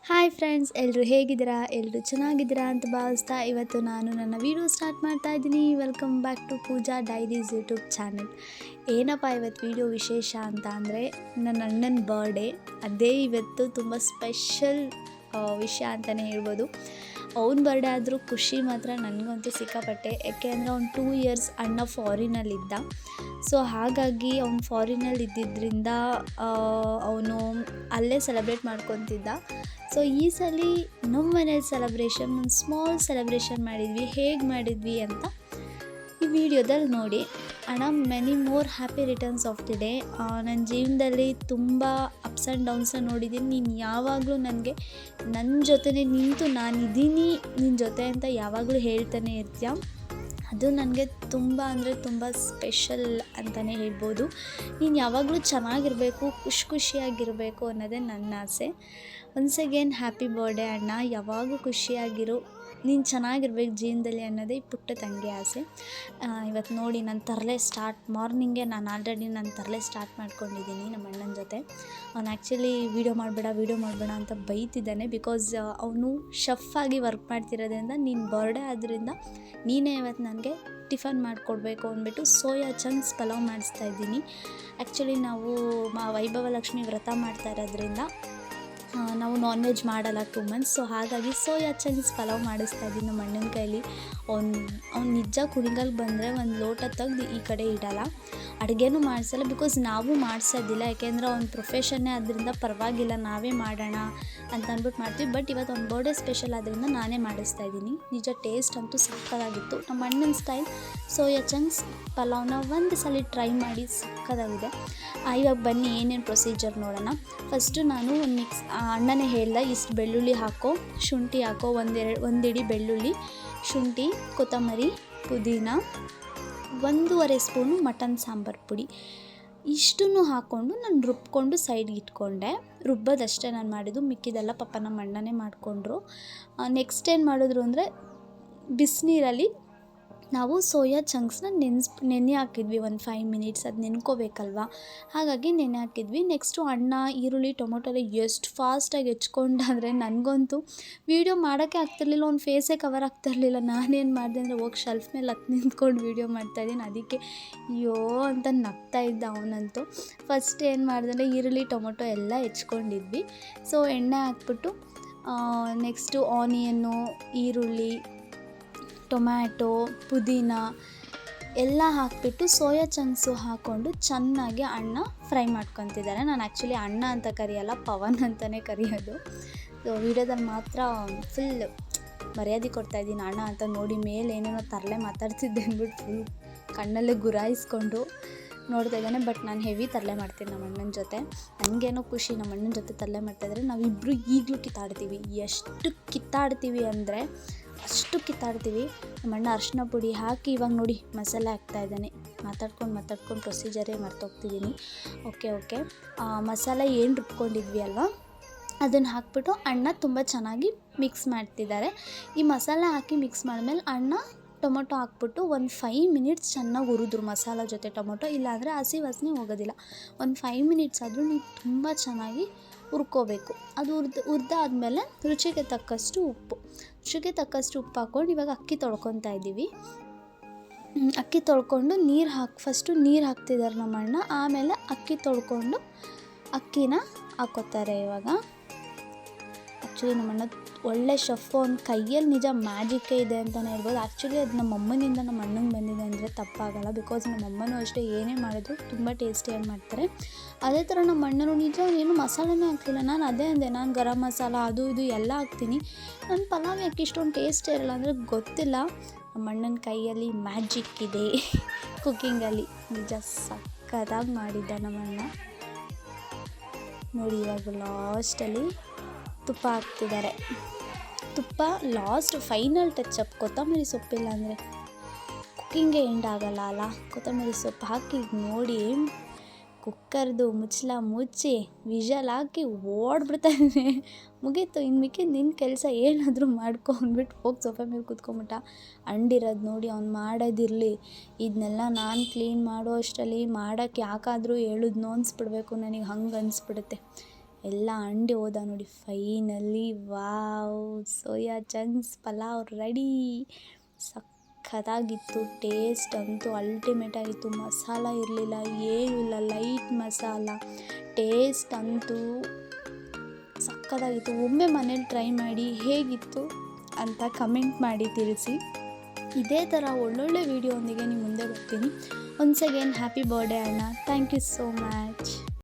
Hi friends, ಎಲ್ಲರೂ ಹೇಗಿದ್ದೀರಾ? ಎಲ್ಲರೂ ಚೆನ್ನಾಗಿದ್ದೀರಾ ಅಂತ ಭಾವಿಸ್ತಾ ಇವತ್ತು ನಾನು ನನ್ನ ವೀಡಿಯೋ ಸ್ಟಾರ್ಟ್ ಮಾಡ್ತಾ ಇದ್ದೀನಿ. Welcome back to Pooja diaries YouTube channel. ಏನಪ್ಪ ಇವತ್ತು ವೀಡಿಯೋ ವಿಶೇಷ ಅಂತ ಅಂದರೆ ನನ್ನ ಅಣ್ಣನ ಬರ್ಡೇ. ಅದೇ ಇವತ್ತು ತುಂಬ ಸ್ಪೆಷಲ್ ವಿಷಯ ಅಂತಲೇ ಹೇಳ್ಬೋದು. ಅವ್ನ ಬರ್ಡೇ ಆದರೂ ಖುಷಿ ಮಾತ್ರ ನನಗಂತೂ ಸಿಕ್ಕಾಪಟ್ಟೆ. ಯಾಕೆ ಅಂದರೆ ಅವ್ನು 2 ಇಯರ್ಸ್ ಅಣ್ಣ ಫಾರಿನಲ್ಲಿದ್ದ. ಸೊ ಹಾಗಾಗಿ ಅವ್ನು ಫಾರಿನಲ್ಲಿ ಇದ್ದಿದ್ದರಿಂದ ಅವನು ಅಲ್ಲೇ ಸೆಲೆಬ್ರೇಟ್ ಮಾಡ್ಕೊತಿದ್ದ. ಸೊ ಈ ಸಲ ನಮ್ಮ ಮನೇಲಿ ಸೆಲೆಬ್ರೇಷನ್ ಒಂದು ಸ್ಮಾಲ್ ಸೆಲೆಬ್ರೇಷನ್ ಮಾಡಿದ್ವಿ. ಹೇಗೆ ಮಾಡಿದ್ವಿ ಅಂತ ಈ ವಿಡಿಯೋದಲ್ಲಿ ನೋಡಿ. ಅಣ್ಣ, many more happy returns of the day. ನನ್ನ ಜೀವನದಲ್ಲಿ ತುಂಬ ಅಪ್ಸ್ ಆ್ಯಂಡ್ ಡೌನ್ಸನ್ನ ನೋಡಿದ್ದೀನಿ. ನೀನು ಯಾವಾಗಲೂ ನನಗೆ ನನ್ನ ಜೊತೆನೇ ನಿಂತು ನಾನಿದ್ದೀನಿ ನಿನ್ನ ಜೊತೆ ಅಂತ ಯಾವಾಗಲೂ ಹೇಳ್ತಾನೆ ಇರ್ತೀಯ. ಅದು ನನಗೆ ತುಂಬ ಅಂದರೆ ತುಂಬ ಸ್ಪೆಷಲ್ ಅಂತಲೇ ಹೇಳ್ಬೋದು. ನೀನು ಯಾವಾಗಲೂ ಚೆನ್ನಾಗಿರಬೇಕು, ಖುಷಿಯಾಗಿರಬೇಕು ಅನ್ನೋದೇ ನನ್ನ ಆಸೆ. ಒನ್ಸ್ ಅಗೇನ್ ಹ್ಯಾಪಿ ಬರ್ಡೇ ಅಣ್ಣ. ಯಾವಾಗೂ ಖುಷಿಯಾಗಿರು, ನೀನು ಚೆನ್ನಾಗಿರ್ಬೇಕು ಜೀವನದಲ್ಲಿ ಅನ್ನೋದೇ ಈ ಪುಟ್ಟ ತಂಗಿ ಆಸೆ. ಇವತ್ತು ನೋಡಿ ನಾನು ತರಲೆ ಮಾರ್ನಿಂಗೇ ನಾನು ಆಲ್ರೆಡಿ ನಾನು ತರಲೆ ಸ್ಟಾರ್ಟ್ ಮಾಡ್ಕೊಂಡಿದ್ದೀನಿ ನಮ್ಮ ಅಣ್ಣನ ಜೊತೆ. ಅವ್ನು ಆ್ಯಕ್ಚುಲಿ ವೀಡಿಯೋ ಮಾಡಬೇಡ ಅಂತ ಬೈತಿದ್ದಾನೆ. ಬಿಕಾಸ್ ಅವನು ಶೆಫಾಗಿ ವರ್ಕ್ ಮಾಡ್ತಿರೋದ್ರಿಂದ, ನೀನು ಬರ್ಡೇ ಆದ್ದರಿಂದ ನೀನೇ ಇವತ್ತು ನನಗೆ ಟಿಫನ್ ಮಾಡಿಕೊಡ್ಬೇಕು ಅಂದ್ಬಿಟ್ಟು ಸೋಯಾ ಚಂಕ್ಸ್ ಪಲಾವ್ ಮಾಡಿಸ್ತಾ ಇದ್ದೀನಿ. ಆ್ಯಕ್ಚುಲಿ ನಾವು ವೈಭವ ಲಕ್ಷ್ಮಿ ವ್ರತ ಮಾಡ್ತಾ ಇರೋದ್ರಿಂದ ನಾವು ನಾನ್ ವೆಜ್ ಮಾಡಲ್ಲ 2 ಮಂತ್ಸ್. ಸೊ ಹಾಗಾಗಿ ಸೋಯಾ ಚಂಕ್ಸ್ ಪಲಾವ್ ಮಾಡಿಸ್ತಾ ಇದ್ದೀನಿ ನಮ್ಮ ಅಣ್ಣನ ಕೈಲಿ. ಅವ್ನು ನಿಜ ಕುಣಿಗಲ್ಗೆ ಬಂದರೆ ಒಂದು ಲೋಟ ತೆಗ್ದು ಈ ಕಡೆ ಇಡಲ್ಲ, ಅಡುಗೆನೂ ಮಾಡಿಸಲ್ಲ. ಬಿಕಾಸ್ ನಾವು ಮಾಡಿಸೋದಿಲ್ಲ, ಯಾಕೆಂದರೆ ಅವ್ನ ಪ್ರೊಫೆಷನ್ನೇ ಅದರಿಂದ ಪರವಾಗಿಲ್ಲ ನಾವೇ ಮಾಡೋಣ ಅಂತ ಅಂದ್ಬಿಟ್ಟು ಮಾಡ್ತೀವಿ. ಬಟ್ ಇವತ್ತು ಅವ್ನ ಬರ್ಡೇ ಸ್ಪೆಷಲ್ ಆದ್ದರಿಂದ ನಾನೇ ಮಾಡಿಸ್ತಾ ಇದ್ದೀನಿ. ನಿಜ ಟೇಸ್ಟ್ ಅಂತೂ ಸಕ್ಕತ್ತಾಗಿತ್ತು. ನಮ್ಮ ಅಣ್ಣನ ಸ್ಟೈಲ್ ಸೋಯಾ ಚಂಕ್ಸ್ ಪಲಾವ್ನ ಒಂದು ಸಲ ಟ್ರೈ ಮಾಡಿ ಸಕ್ಕತ್ತಾಗಿದೆ. ಇವಾಗ ಬನ್ನಿ ಏನೇನು ಪ್ರೊಸೀಜರ್ ನೋಡೋಣ. ಫಸ್ಟು ನಾನು ಒಂದು ಅಣ್ಣನೇ ಹೇಳ್ದೆ, ಇಷ್ಟು ಬೆಳ್ಳುಳ್ಳಿ ಹಾಕೋ, ಶುಂಠಿ ಹಾಕೋ, ಒಂದಿಡಿ ಬೆಳ್ಳುಳ್ಳಿ, ಶುಂಠಿ, ಕೊತ್ತಂಬರಿ, ಪುದೀನ, 1.5 ಸ್ಪೂನು ಮಟನ್ ಸಾಂಬಾರು ಪುಡಿ, ಇಷ್ಟನ್ನು ಹಾಕ್ಕೊಂಡು ನಾನು ರುಬ್ಕೊಂಡು ಸೈಡ್ಗೆ ಇಟ್ಕೊಂಡೆ. ರುಬ್ಬೋದಷ್ಟೇ ನಾನು ಮಾಡಿದ್ದು, ಮಿಕ್ಕಿದೆಲ್ಲ ಪಾಪ ನಮ್ಮ ಅಣ್ಣನೇ ಮಾಡಿಕೊಂಡ್ರು. ನೆಕ್ಸ್ಟ್ ಏನು ಮಾಡಿದ್ರು ಅಂದರೆ ಬಿಸಿನೀರಲ್ಲಿ ನಾವು ಸೋಯಾ ಚಂಕ್ಸ್ನ ನೆನೆ ಹಾಕಿದ್ವಿ ಒಂದು 5 ಮಿನಿಟ್ಸ್. ಅದು ನೆನ್ಕೋಬೇಕಲ್ವ, ಹಾಗಾಗಿ ನೆನೆ ಹಾಕಿದ್ವಿ. ನೆಕ್ಸ್ಟು ಅಣ್ಣ ಈರುಳ್ಳಿ ಟೊಮೊಟೊ ಎಷ್ಟು ಫಾಸ್ಟಾಗಿ ಹೆಚ್ಕೊಂಡಂದರೆ ನನಗಂತೂ ವೀಡಿಯೋ ಮಾಡೋಕ್ಕೆ ಆಗ್ತಿರ್ಲಿಲ್ಲ. ಅವ್ನ ಫೇಸೇ ಕವರ್ ಆಗ್ತಿರ್ಲಿಲ್ಲ. ನಾನೇನು ಮಾಡಿದೆ ಅಂದರೆ ಹೋಗಿ ಶೆಲ್ಫ್ ಮೇಲೆ ನಿಂತ್ಕೊಂಡು ವೀಡಿಯೋ ಮಾಡ್ತಾಯಿದ್ದೀನಿ. ಅದಕ್ಕೆ ಅಯ್ಯೋ ಅಂತ ನಗ್ತಾ ಇದ್ದ ಅವನಂತೂ. ಫಸ್ಟ್ ಏನು ಮಾಡಿದೆ, ಈರುಳ್ಳಿ ಟೊಮೊಟೊ ಎಲ್ಲ ಹೆಚ್ಕೊಂಡಿದ್ವಿ. ಸೊ ಎಣ್ಣೆ ಹಾಕ್ಬಿಟ್ಟು ನೆಕ್ಸ್ಟು ಆನಿಯನ್ನು, ಈರುಳ್ಳಿ, ಟೊಮ್ಯಾಟೊ, ಪುದೀನ ಎಲ್ಲ ಹಾಕಿಬಿಟ್ಟು ಸೋಯಾ ಚಂಕ್ಸು ಹಾಕ್ಕೊಂಡು ಚೆನ್ನಾಗಿ ಅಣ್ಣ ಫ್ರೈ ಮಾಡ್ಕೊತಿದ್ದಾರೆ. ನಾನು ಆ್ಯಕ್ಚುಲಿ ಅಣ್ಣ ಅಂತ ಕರೆಯಲ್ಲ, ಪವನ್ ಅಂತಲೇ ಕರೆಯೋದು. ಸೊ ವೀಡಿಯೋದಲ್ಲಿ ಮಾತ್ರ ಫುಲ್ ಮರ್ಯಾದೆ ಕೊಡ್ತಾಯಿದ್ದೀನಿ ಅಣ್ಣ ಅಂತ. ನೋಡಿ ಮೇಲೆ ಏನೇನೋ ತರಲೆ ಮಾತಾಡ್ತಿದ್ದೆ ಅಂದ್ಬಿಟ್ಟು ಫುಲ್ ಕಣ್ಣಲ್ಲೇ ಗುರಾಯಿಸ್ಕೊಂಡು ನೋಡ್ತಾ ಇದ್ದಾನೆ. ಬಟ್ ನಾನು ಹೆವಿ ತರಲೆ ಮಾಡ್ತೀನಿ ನಮ್ಮ ಅಣ್ಣನ ಜೊತೆ. ನನಗೇನೋ ಖುಷಿ ನಮ್ಮ ಅಣ್ಣನ ಜೊತೆ ತರಲೆ ಮಾಡ್ತಾಯಿದ್ರೆ. ನಾವಿಬ್ಬರು ಈಗಲೂ ಕಿತ್ತಾಡ್ತೀವಿ. ಎಷ್ಟು ಕಿತ್ತಾಡ್ತೀವಿ ಅಂದರೆ ಅಷ್ಟು ಕಿತ್ತಾಡ್ತೀವಿ. ನಮ್ಮ ಅಣ್ಣ ಅರಿಶಿನ ಪುಡಿ ಹಾಕಿ ಇವಾಗ ನೋಡಿ ಮಸಾಲೆ ಹಾಕ್ತಾಯಿದ್ದಾನೆ. ಮಾತಾಡ್ಕೊಂಡು ಪ್ರೊಸೀಜರೇ ಮರ್ತೋಗ್ತಿದ್ದೀನಿ. ಓಕೆ ಮಸಾಲೆ ಏನು ರುಬ್ಕೊಂಡಿದ್ವಿ ಅಲ್ವಾ, ಅದನ್ನು ಹಾಕ್ಬಿಟ್ಟು ಅಣ್ಣ ತುಂಬ ಚೆನ್ನಾಗಿ ಮಿಕ್ಸ್ ಮಾಡ್ತಿದ್ದಾರೆ. ಈ ಮಸಾಲೆ ಹಾಕಿ ಮಿಕ್ಸ್ ಮಾಡಿದ್ಮೇಲೆ ಅಣ್ಣ ಟೊಮೊಟೊ ಹಾಕ್ಬಿಟ್ಟು ಒಂದು 5 ಮಿನಿಟ್ಸ್ ಚೆನ್ನಾಗಿ ಹುರಿದ್ರು ಮಸಾಲ ಜೊತೆ ಟೊಮೊಟೊ. ಇಲ್ಲಾಂದರೆ ಹಸಿ ವಾಸನೆ ಹೋಗೋದಿಲ್ಲ. ಒಂದು 5 ಮಿನಿಟ್ಸ್ ಆದರೂ ನೀವು ತುಂಬ ಚೆನ್ನಾಗಿ ಹುರ್ಕೋಬೇಕು. ಅದು ಹುರಿದಾದ್ಮೇಲೆ ರುಚಿಗೆ ತಕ್ಕಷ್ಟು ಉಪ್ಪು ಹಾಕ್ಕೊಂಡು ಇವಾಗ ಅಕ್ಕಿ ತೊಳ್ಕೊತಾ ಇದ್ದೀವಿ. ಅಕ್ಕಿ ತೊಳ್ಕೊಂಡು ಫಸ್ಟು ನೀರು ಹಾಕ್ತಿದ್ದಾರೆ ನಮ್ಮ ಅಣ್ಣ. ಆಮೇಲೆ ಅಕ್ಕಿ ತೊಳ್ಕೊಂಡು ಅಕ್ಕಿನ ಹಾಕ್ಕೋತಾರೆ ಇವಾಗ. ಆ್ಯಕ್ಚುಲಿ ನಮ್ಮ ಅಣ್ಣ ಒಳ್ಳೆ ಶೆಫ್. ಅವ್ನ ಕೈಯಲ್ಲಿ ನಿಜ ಮ್ಯಾಜಿಕ್ಕೇ ಇದೆ ಅಂತಲೇ ಹೇಳ್ಬೋದು. ಆ್ಯಕ್ಚುಲಿ ಅದು ನಮ್ಮ ಅಮ್ಮನಿಂದ ನಮ್ಮ ಅಣ್ಣಂಗೆ ಬಂದಿದೆ ಅಂದರೆ ತಪ್ಪಾಗಲ್ಲ. ಬಿಕಾಸ್ ನಮ್ಮ ಅಮ್ಮನೂ ಅಷ್ಟೇ ಏನೇ ಮಾಡಿದ್ರು ತುಂಬ ಟೇಸ್ಟಿಯಾಗಿ ಮಾಡ್ತಾರೆ. ಅದೇ ಥರ ನಮ್ಮ ಅಣ್ಣನೂ ನಿಜ ಏನು ಮಸಾಲೆನೇ ಹಾಕ್ತಿಲ್ಲ. ನಾನು ಅದೇ ಅಂದೆ, ನಾನು ಗರಂ ಮಸಾಲ ಅದು ಇದು ಎಲ್ಲ ಹಾಕ್ತೀನಿ, ನನ್ನ ಪಲಾವ್ ಯಾಕೆ ಇಷ್ಟೊಂದು ಟೇಸ್ಟೇ ಇರಲ್ಲ ಅಂದರೆ ಗೊತ್ತಿಲ್ಲ. ನಮ್ಮ ಅಣ್ಣನ ಕೈಯಲ್ಲಿ ಮ್ಯಾಜಿಕ್ ಇದೆ ಕುಕ್ಕಿಂಗಲ್ಲಿ. ನಿಜ ಸಕ್ಕತ್ತಾಗಿ ಮಾಡಿದ್ದ ನಮ್ಮ ಅಣ್ಣ. ನೋಡಿ ಇವಾಗ ಲಾಸ್ಟಲ್ಲಿ ತುಪ್ಪ ಹಾಕ್ತಿದ್ದಾರೆ. ತುಪ್ಪ ಲಾಸ್ಟ್ ಫೈನಲ್ ಟಚಪ್. ಕೊತ್ತಂಬರಿ ಸೊಪ್ಪಿಲ್ಲ ಅಂದರೆ ಕುಕ್ಕಿಂಗೇ ಎಂಡ್ ಆಗಲ್ಲ ಅಲ್ಲ. ಕೊತ್ತಂಬರಿ ಸೊಪ್ಪು ಹಾಕಿ ನೋಡಿ ಕುಕ್ಕರ್ದು ಮುಚ್ಚಳ ಮುಚ್ಚಿ ವಿಷಲ್ ಹಾಕಿ ಓಡ್ಬಿಡ್ತಾನೆ. ಮುಗೀತು, ಇನ್ನು ಮಿಕ್ಕಿದ್ದು ನಿನ್ನ ಕೆಲಸ ಏನಾದರೂ ಮಾಡ್ಕೊ ಅಂದ್ಬಿಟ್ಟು ಹೋಗಿ ಸೋಫಾ ಮೇಲೆ ಕೂತ್ಕೊಂಬಿಟ್ಟ. ಅಂಡಿರೋದು ನೋಡಿ ಅವ್ನು ಮಾಡೋದಿರಲಿ, ಇದನ್ನೆಲ್ಲ ನಾನು ಕ್ಲೀನ್ ಮಾಡೋ ಅಷ್ಟರಲ್ಲಿ ಮಾಡೋಕ್ಕೆ ಯಾಕಾದರೂ ಹೇಳಿದ್ನೋ ಅನಿಸ್ಬಿಡ್ಬೇಕು ನನಗೆ. ಹಂಗೆ ಅನಿಸ್ಬಿಡುತ್ತೆ. ಎಲ್ಲ ಅಂಡಿ ಹೋದ ನೋಡಿ finally. Wow, soya chunks pulao ready. ಸಖತ್ತಾಗಿತ್ತು, ಟೇಸ್ಟ್ ಅಂತೂ ಅಲ್ಟಿಮೇಟ್ ಆಗಿತ್ತು. ಮಸಾಲ ಇರಲಿಲ್ಲ, ಏನೂ ಇಲ್ಲ, ಲೈಟ್ ಮಸಾಲ. ಟೇಸ್ಟ್ ಅಂತೂ ಸಖತ್ತಾಗಿತ್ತು. ಒಮ್ಮೆ ಮನೇಲಿ ಟ್ರೈ ಮಾಡಿ ಹೇಗಿತ್ತು ಅಂತ ಕಮೆಂಟ್ ಮಾಡಿ ತಿಳಿಸಿ. ಇದೇ ಥರ ಒಳ್ಳೊಳ್ಳೆ ವೀಡಿಯೋ ಒಂದಿಗೆ ನಿಮ್ಮ ಮುಂದೆ ಬರ್ತೀನಿ. ಒನ್ಸ್ ಅಗೇನ್ ಹ್ಯಾಪಿ ಬರ್ಡೇ ಅಣ್ಣ, ಥ್ಯಾಂಕ್ ಯು ಸೋ ಮಚ್.